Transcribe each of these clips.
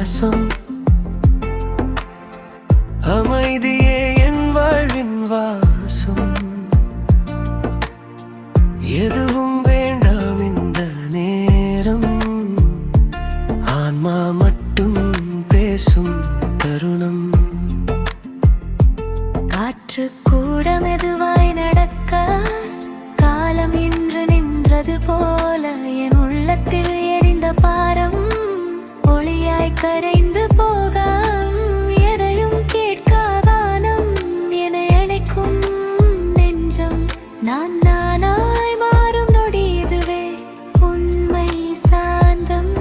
சுவாசம் அமைதியே என் வாழ்வின் வாசம் எதுவும் வேண்டாம் இந்த நேரம் ஆன்மா மட்டும் பேசும் தருணம் காற்று கூட மெதுவாய் நடக்க காலம் இன்று நின்றது போல என் உள்ளத்தில் எரிந்த பாரம் ஒளியாய் கரைந்து போக எதையும் கேட்காதானம் என அழைக்கும் நெஞ்சம் நான் நானாய் மாறும் நொடி இதுவே உண்மை சாந்தம்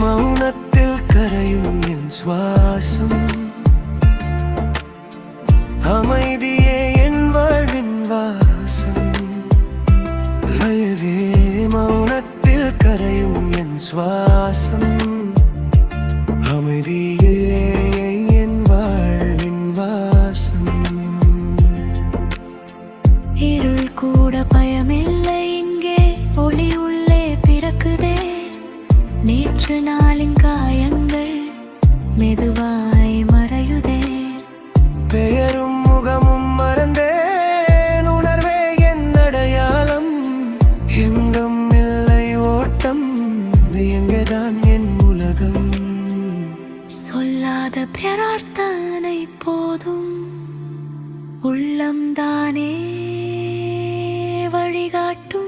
மௌனத்தில் கரையும் என் சுவாசம் அமைதியே என் வாழ்வின் வாசம் அழவே மௌனத்தில் கரையும் என் சுவாசம் அமைதியே என் வாழ்வின் வாசம் இருள் கூட பயமில்லை இங்கே ஒளி உள்ளே பிறக்குதே நேற்று நாளின் காயங்கள் மெதுவாய் மறையுதே பெயரும் முகமும் மறந்தேன் உணர்வே என் அடையாளம் எங்கும் இல்லை ஓட்டம் எங்கேதான் என் உலகம் சொல்லாத பிரார்த்தனை போதும் உள்ளம்தானே வழிகாட்டும்